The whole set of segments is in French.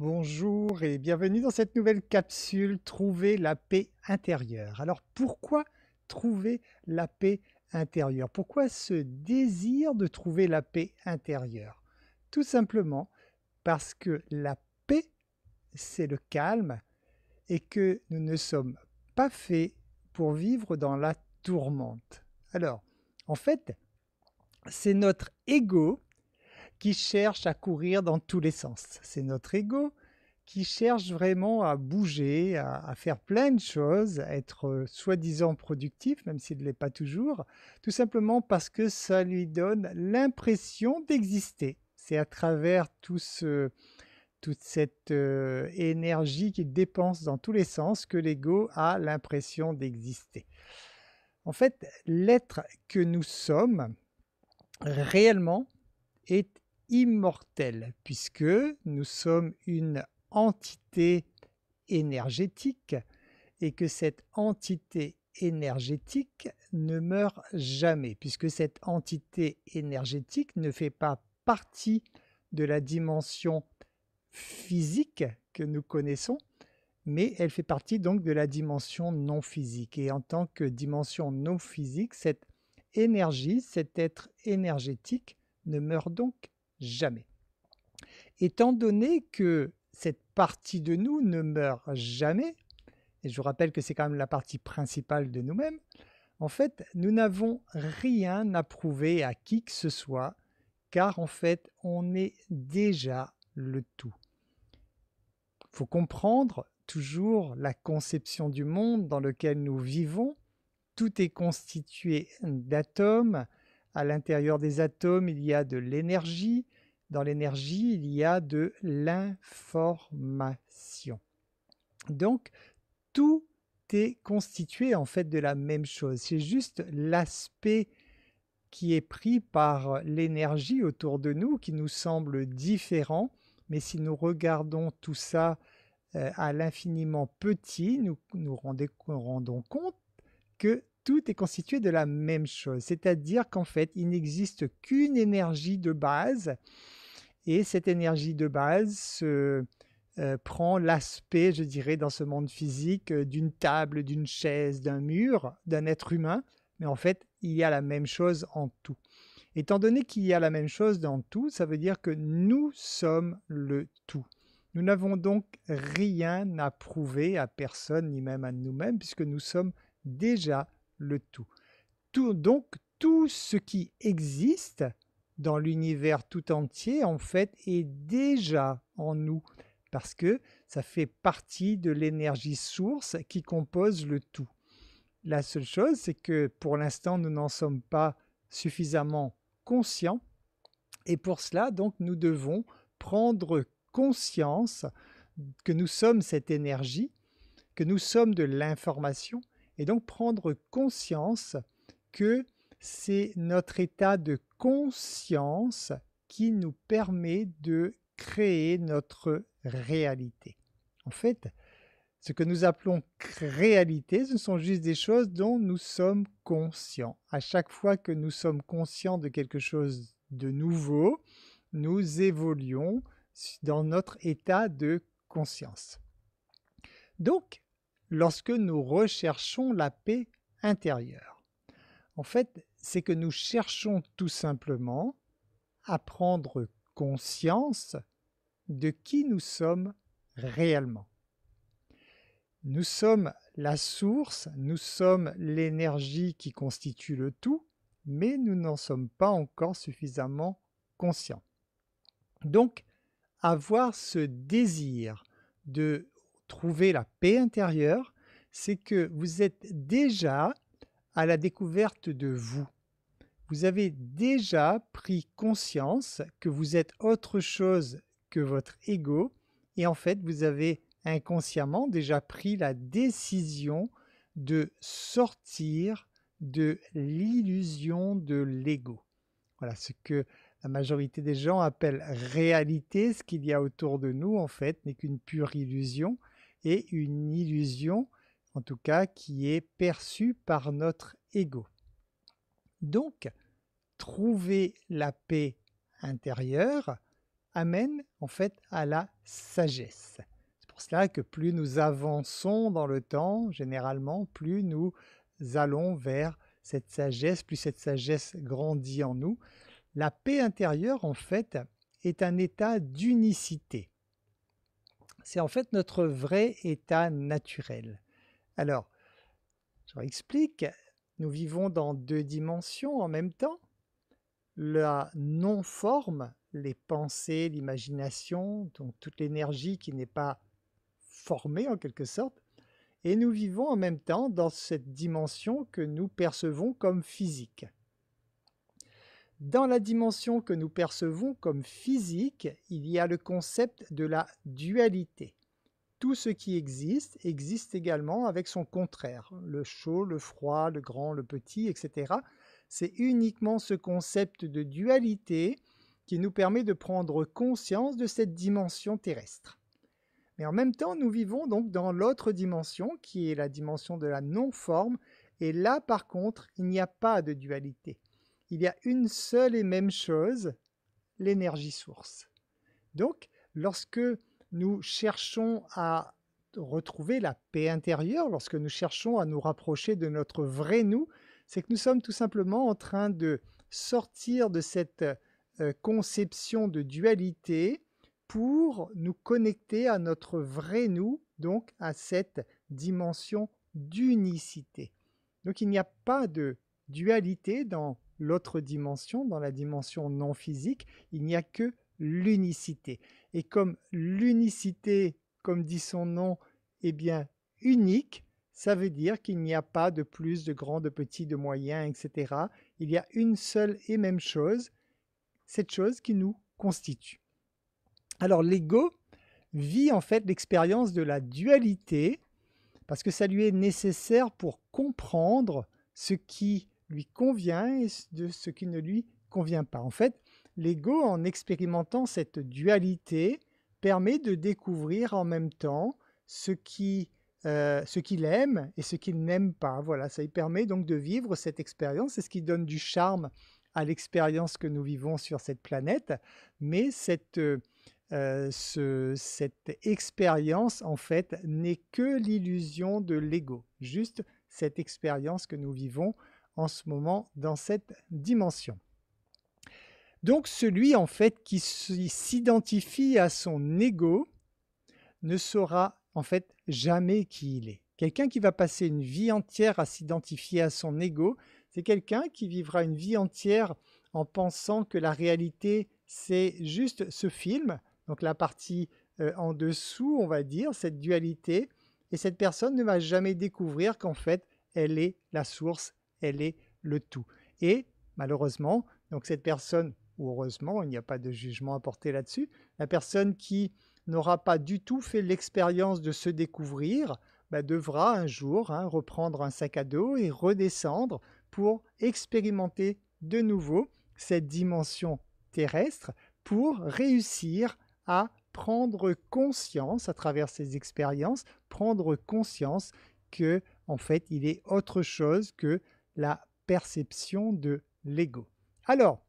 Bonjour et bienvenue dans cette nouvelle capsule Trouver la paix intérieure. Alors pourquoi trouver la paix intérieure? Pourquoi ce désir de trouver la paix intérieure? Tout simplement parce que la paix, c'est le calme et que nous ne sommes pas faits pour vivre dans la tourmente. Alors, en fait, c'est notre ego qui cherche à courir dans tous les sens. C'est notre ego qui cherche vraiment à bouger, à faire plein de choses, à être soi-disant productif, même s'il ne l'est pas toujours, tout simplement parce que ça lui donne l'impression d'exister. C'est à travers toute cette énergie qu'il dépense dans tous les sens que l'ego a l'impression d'exister. En fait, l'être que nous sommes réellement est immortel, puisque nous sommes une entité énergétique et que cette entité énergétique ne meurt jamais, puisque cette entité énergétique ne fait pas partie de la dimension physique que nous connaissons, mais elle fait partie donc de la dimension non physique. Et en tant que dimension non physique, cette énergie, cet être énergétique ne meurt donc jamais. Étant donné que cette partie de nous ne meurt jamais, et je vous rappelle que c'est quand même la partie principale de nous-mêmes, en fait, nous n'avons rien à prouver à qui que ce soit, car en fait, on est déjà le tout. Il faut comprendre toujours la conception du monde dans lequel nous vivons. Tout est constitué d'atomes. À l'intérieur des atomes, il y a de l'énergie. Dans l'énergie, il y a de l'information. Donc, tout est constitué en fait de la même chose. C'est juste l'aspect qui est pris par l'énergie autour de nous qui nous semble différent. Mais si nous regardons tout ça à l'infiniment petit, nous rendons compte que tout est constitué de la même chose. C'est-à-dire qu'en fait, il n'existe qu'une énergie de base et cette énergie de base prend l'aspect, je dirais, dans ce monde physique, d'une table, d'une chaise, d'un mur, d'un être humain, mais en fait, il y a la même chose en tout. Étant donné qu'il y a la même chose dans tout, ça veut dire que nous sommes le tout. Nous n'avons donc rien à prouver à personne, ni même à nous-mêmes, puisque nous sommes déjà le tout. Donc, tout ce qui existe dans l'univers tout entier, en fait, est déjà en nous, parce que ça fait partie de l'énergie source qui compose le tout. La seule chose, c'est que pour l'instant, nous n'en sommes pas suffisamment conscients, et pour cela, donc, nous devons prendre conscience que nous sommes cette énergie, que nous sommes de l'information, et donc prendre conscience que c'est notre état de conscience qui nous permet de créer notre réalité. En fait, ce que nous appelons réalité, ce sont juste des choses dont nous sommes conscients. À chaque fois que nous sommes conscients de quelque chose de nouveau, nous évoluons dans notre état de conscience. Donc, lorsque nous recherchons la paix intérieure, en fait, c'est que nous cherchons tout simplement à prendre conscience de qui nous sommes réellement. Nous sommes la source, nous sommes l'énergie qui constitue le tout, mais nous n'en sommes pas encore suffisamment conscients. Donc, avoir ce désir de trouver la paix intérieure, c'est que vous êtes déjà à la découverte de vous. Vous avez déjà pris conscience que vous êtes autre chose que votre ego et en fait, vous avez inconsciemment déjà pris la décision de sortir de l'illusion de l'ego. Voilà ce que la majorité des gens appellent réalité. Ce qu'il y a autour de nous, en fait, n'est qu'une pure illusion et une illusion, en tout cas, qui est perçue par notre ego. Donc, trouver la paix intérieure, amène en fait à la sagesse. C'est pour cela que plus nous avançons dans le temps, généralement, plus nous allons vers cette sagesse, plus cette sagesse grandit en nous. La paix intérieure, en fait, est un état d'unicité. C'est en fait notre vrai état naturel. Alors, je explique, nous vivons dans 2 dimensions en même temps. La non-forme, les pensées, l'imagination, donc toute l'énergie qui n'est pas formée en quelque sorte, et nous vivons en même temps dans cette dimension que nous percevons comme physique. Dans la dimension que nous percevons comme physique, il y a le concept de la dualité. Tout ce qui existe, existe également avec son contraire, le chaud, le froid, le grand, le petit, etc. C'est uniquement ce concept de dualité qui nous permet de prendre conscience de cette dimension terrestre. Mais en même temps, nous vivons donc dans l'autre dimension, qui est la dimension de la non-forme, et là, par contre, il n'y a pas de dualité. Il y a une seule et même chose, l'énergie source. Donc, lorsque nous cherchons à retrouver la paix intérieure, lorsque nous cherchons à nous rapprocher de notre vrai nous, c'est que nous sommes tout simplement en train de sortir de cette conception de dualité pour nous connecter à notre vrai nous, donc à cette dimension d'unicité. Donc il n'y a pas de dualité dans l'autre dimension, dans la dimension non physique, il n'y a que l'unicité. Et comme l'unicité, comme dit son nom, est bien unique, ça veut dire qu'il n'y a pas de plus, de grand, de petit, de moyen, etc. Il y a une seule et même chose, cette chose qui nous constitue. Alors l'ego vit en fait l'expérience de la dualité parce que ça lui est nécessaire pour comprendre ce qui lui convient et de ce qui ne lui convient pas. En fait, l'ego, en expérimentant cette dualité, permet de découvrir en même temps ce qu'il aime et ce qu'il n'aime pas. Voilà, ça lui permet donc de vivre cette expérience. C'est ce qui donne du charme à l'expérience que nous vivons sur cette planète. Mais cette expérience, en fait, n'est que l'illusion de l'ego. Juste cette expérience que nous vivons en ce moment dans cette dimension. Donc celui en fait qui s'identifie à son ego ne saura en fait jamais qui il est. Quelqu'un qui va passer une vie entière à s'identifier à son ego, c'est quelqu'un qui vivra une vie entière en pensant que la réalité c'est juste ce film, donc la partie en dessous, on va dire, cette dualité, et cette personne ne va jamais découvrir qu'en fait elle est la source, elle est le tout. Et malheureusement, donc cette personne, ou heureusement, il n'y a pas de jugement à porter là-dessus, la personne qui n'aura pas du tout fait l'expérience de se découvrir, devra un jour reprendre un sac à dos et redescendre pour expérimenter de nouveau cette dimension terrestre pour réussir à prendre conscience à travers ces expériences, prendre conscience que en fait il est autre chose que la perception de l'ego. Alors,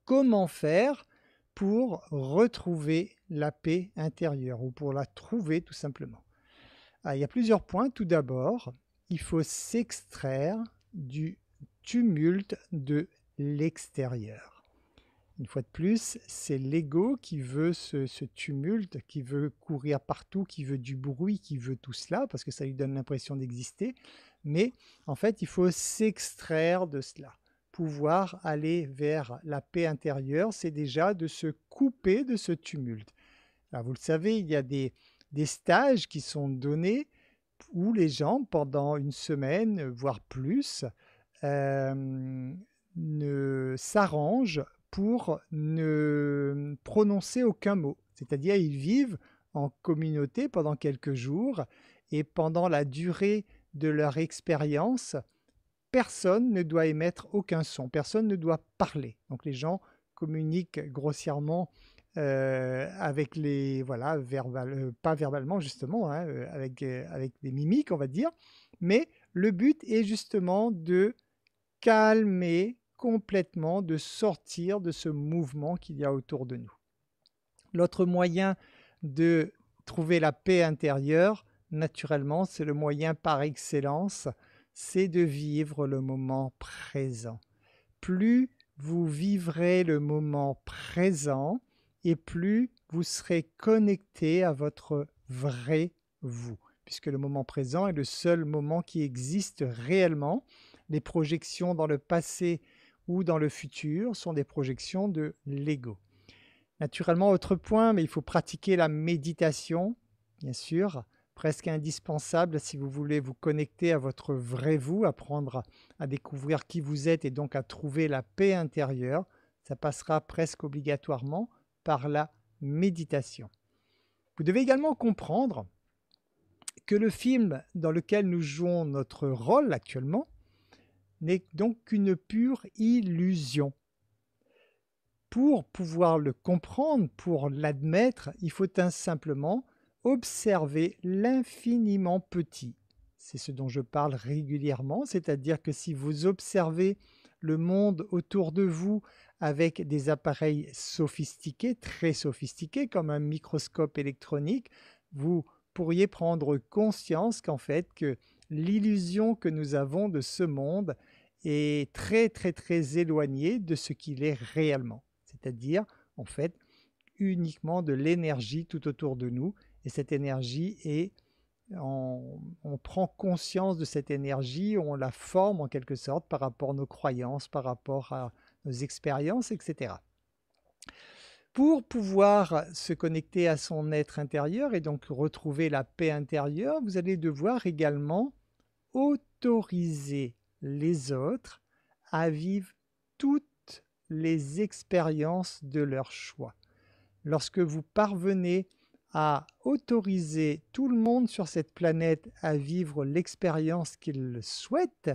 comment faire pour retrouver la paix intérieure ou pour la trouver tout simplement? Il y a plusieurs points. Tout d'abord, il faut s'extraire du tumulte de l'extérieur. Une fois de plus, c'est l'ego qui veut ce tumulte, qui veut courir partout, qui veut du bruit, qui veut tout cela, parce que ça lui donne l'impression d'exister. Mais en fait, il faut s'extraire de cela. Pouvoir aller vers la paix intérieure, c'est déjà de se couper de ce tumulte. Alors, vous le savez, il y a des stages qui sont donnés où les gens, pendant une semaine, voire plus, ne s'arrangent pour ne prononcer aucun mot. C'est-à-dire, ils vivent en communauté pendant quelques jours et pendant la durée de leur expérience, personne ne doit émettre aucun son, personne ne doit parler. Donc les gens communiquent grossièrement avec les voilà pas verbalement justement avec des mimiques on va dire, mais le but est justement de calmer complètement, de sortir de ce mouvement qu'il y a autour de nous. L'autre moyen de trouver la paix intérieure, naturellement, c'est le moyen par excellence, c'est de vivre le moment présent. Plus vous vivrez le moment présent et plus vous serez connecté à votre vrai vous, puisque le moment présent est le seul moment qui existe réellement. Les projections dans le passé ou dans le futur sont des projections de l'ego. Naturellement, autre point, mais il faut pratiquer la méditation, bien sûr, presque indispensable si vous voulez vous connecter à votre vrai vous, apprendre à découvrir qui vous êtes et donc à trouver la paix intérieure. Ça passera presque obligatoirement par la méditation. Vous devez également comprendre que le film dans lequel nous jouons notre rôle actuellement n'est donc qu'une pure illusion. Pour pouvoir le comprendre, pour l'admettre, il faut simplement observer l'infiniment petit. C'est ce dont je parle régulièrement, c'est-à-dire que si vous observez le monde autour de vous avec des appareils sophistiqués, très sophistiqués, comme un microscope électronique, vous pourriez prendre conscience qu'en fait, que l'illusion que nous avons de ce monde est très très très éloignée de ce qu'il est réellement. C'est-à-dire, en fait, uniquement de l'énergie tout autour de nous. Et cette énergie on prend conscience de cette énergie, on la forme en quelque sorte par rapport à nos croyances, par rapport à nos expériences, etc. Pour pouvoir se connecter à son être intérieur et donc retrouver la paix intérieure, vous allez devoir également autoriser les autres à vivre toutes les expériences de leur choix. Lorsque vous parvenez à autoriser tout le monde sur cette planète à vivre l'expérience qu'il souhaite,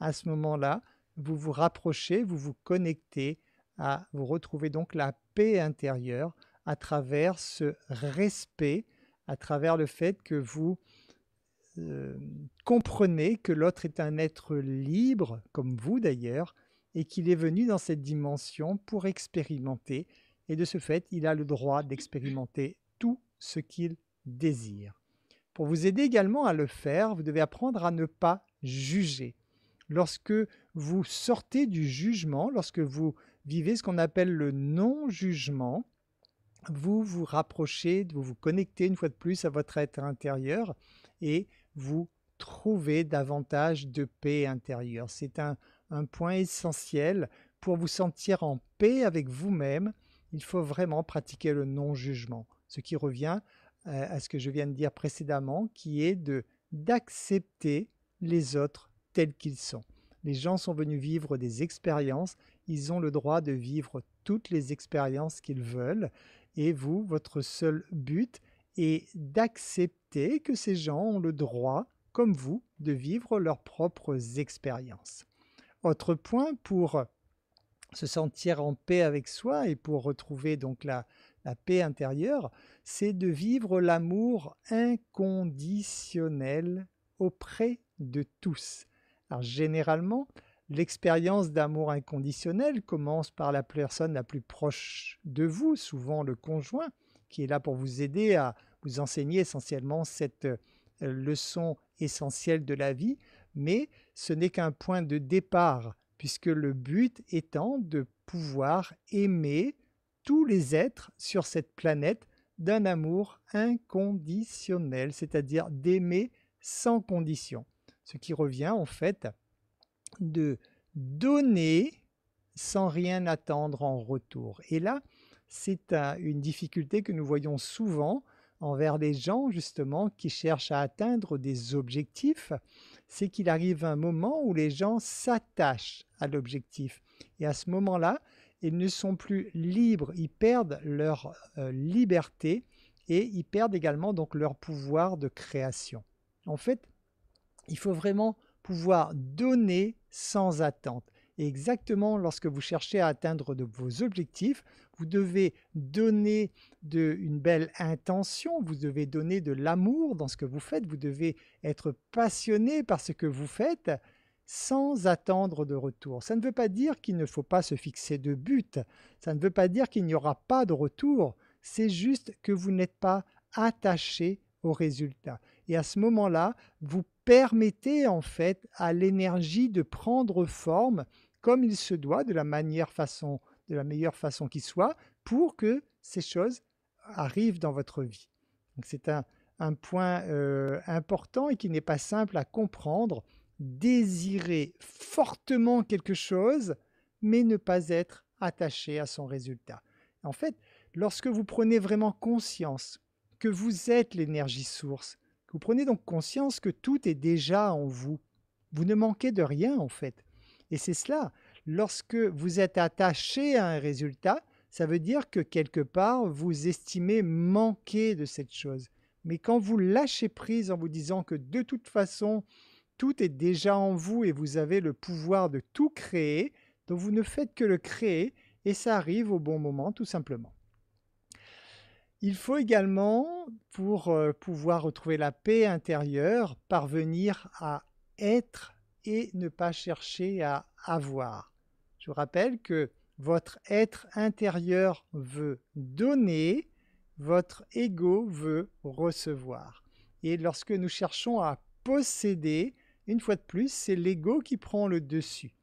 à ce moment-là, vous vous rapprochez, vous vous connectez, vous retrouvez donc la paix intérieure à travers ce respect, à travers le fait que vous comprenez que l'autre est un être libre, comme vous d'ailleurs, et qu'il est venu dans cette dimension pour expérimenter, et de ce fait, il a le droit d'expérimenter tout ce qu'il désire. Pour vous aider également à le faire, vous devez apprendre à ne pas juger. Lorsque vous sortez du jugement, lorsque vous vivez ce qu'on appelle le non-jugement, vous vous rapprochez, vous vous connectez une fois de plus à votre être intérieur et vous trouvez davantage de paix intérieure. C'est un point essentiel pour vous sentir en paix avec vous-même. Il faut vraiment pratiquer le non-jugement, ce qui revient à ce que je viens de dire précédemment, qui est d'accepter les autres tels qu'ils sont. Les gens sont venus vivre des expériences, ils ont le droit de vivre toutes les expériences qu'ils veulent, et vous, votre seul but est d'accepter que ces gens ont le droit, comme vous, de vivre leurs propres expériences. Autre point pour se sentir en paix avec soi et pour retrouver donc la paix intérieure, c'est de vivre l'amour inconditionnel auprès de tous. Alors généralement, l'expérience d'amour inconditionnel commence par la personne la plus proche de vous, souvent le conjoint, qui est là pour vous aider à vous enseigner essentiellement cette leçon essentielle de la vie, mais ce n'est qu'un point de départ, puisque le but étant de pouvoir aimer tous les êtres sur cette planète d'un amour inconditionnel, c'est-à-dire d'aimer sans condition. Ce qui revient en fait de donner sans rien attendre en retour. Et là, c'est une difficulté que nous voyons souvent envers les gens justement qui cherchent à atteindre des objectifs, c'est qu'il arrive un moment où les gens s'attachent à l'objectif. Et à ce moment-là, ils ne sont plus libres, ils perdent leur liberté et ils perdent également donc leur pouvoir de création. En fait, il faut vraiment pouvoir donner sans attente. Et exactement lorsque vous cherchez à atteindre vos objectifs, vous devez donner une belle intention, vous devez donner de l'amour dans ce que vous faites, vous devez être passionné par ce que vous faites sans attendre de retour. Ça ne veut pas dire qu'il ne faut pas se fixer de but, ça ne veut pas dire qu'il n'y aura pas de retour, c'est juste que vous n'êtes pas attaché au résultat. Et à ce moment-là, vous permettez en fait à l'énergie de prendre forme comme il se doit, de la meilleure façon qui soit, pour que ces choses arrivent dans votre vie. Donc c'est un point important et qui n'est pas simple à comprendre. Désirer fortement quelque chose, mais ne pas être attaché à son résultat. En fait, lorsque vous prenez vraiment conscience que vous êtes l'énergie source, que vous prenez donc conscience que tout est déjà en vous, vous ne manquez de rien en fait. Et c'est cela, lorsque vous êtes attaché à un résultat, ça veut dire que quelque part, vous estimez manquer de cette chose. Mais quand vous lâchez prise en vous disant que de toute façon, tout est déjà en vous et vous avez le pouvoir de tout créer, donc vous ne faites que le créer et ça arrive au bon moment tout simplement. Il faut également, pour pouvoir retrouver la paix intérieure, parvenir à être et ne pas chercher à avoir. Je vous rappelle que votre être intérieur veut donner, votre ego veut recevoir. Et lorsque nous cherchons à posséder, une fois de plus, c'est l'ego qui prend le dessus.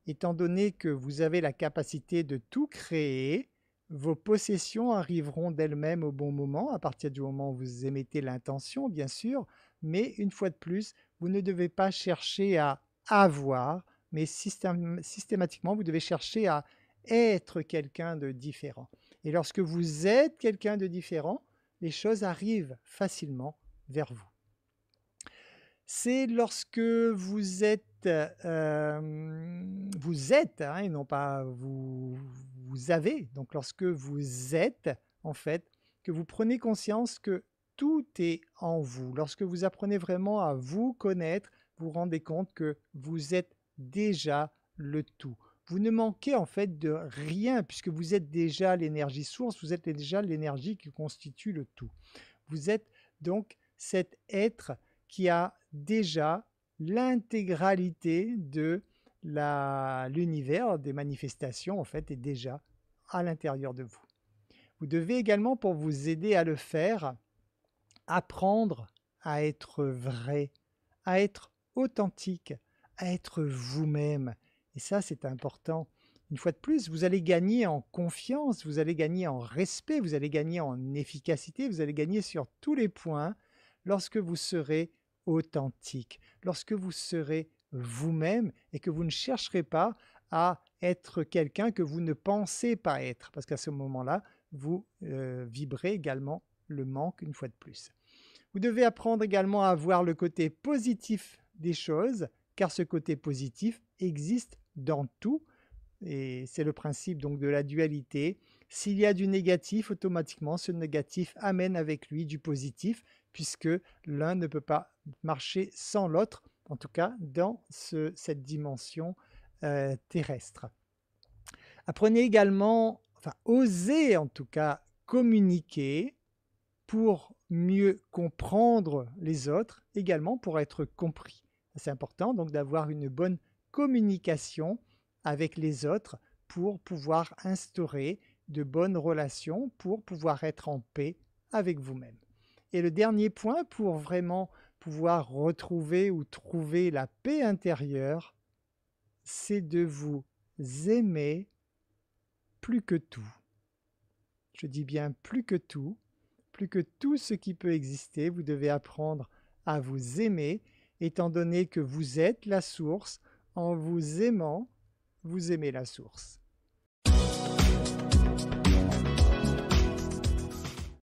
Étant donné que vous avez la capacité de tout créer, vos possessions arriveront d'elles-mêmes au bon moment, à partir du moment où vous émettez l'intention, bien sûr, mais une fois de plus, vous ne devez pas chercher à avoir, mais systématiquement, vous devez chercher à être quelqu'un de différent. Et lorsque vous êtes quelqu'un de différent, les choses arrivent facilement vers vous. C'est lorsque vous êtes, hein, et non pas vous avez, donc lorsque vous êtes, en fait, que vous prenez conscience que tout est en vous. Lorsque vous apprenez vraiment à vous connaître, vous vous rendez compte que vous êtes déjà le tout. Vous ne manquez en fait de rien puisque vous êtes déjà l'énergie source, vous êtes déjà l'énergie qui constitue le tout. Vous êtes donc cet être qui a déjà l'intégralité de l'univers des manifestations, en fait, est déjà à l'intérieur de vous. Vous devez également, pour vous aider à le faire, apprendre à être vrai, à être authentique, à être vous-même. Et ça, c'est important. Une fois de plus, vous allez gagner en confiance, vous allez gagner en respect, vous allez gagner en efficacité, vous allez gagner sur tous les points lorsque vous serez authentique, lorsque vous serez vous-même et que vous ne chercherez pas à être quelqu'un que vous ne pensez pas être, parce qu'à ce moment-là, vous vibrez également le manque une fois de plus. Vous devez apprendre également à voir le côté positif des choses, car ce côté positif existe dans tout, et c'est le principe donc de la dualité. S'il y a du négatif, automatiquement, ce négatif amène avec lui du positif, puisque l'un ne peut pas marcher sans l'autre, en tout cas dans cette dimension terrestre. Apprenez également, enfin osez en tout cas communiquer pour mieux comprendre les autres, également pour être compris. C'est important donc d'avoir une bonne communication avec les autres pour pouvoir instaurer de bonnes relations, pour pouvoir être en paix avec vous-même. Et le dernier point pour vraiment pouvoir retrouver ou trouver la paix intérieure, c'est de vous aimer plus que tout. Je dis bien plus que tout ce qui peut exister, vous devez apprendre à vous aimer, étant donné que vous êtes la source. En vous aimant, vous aimez la source.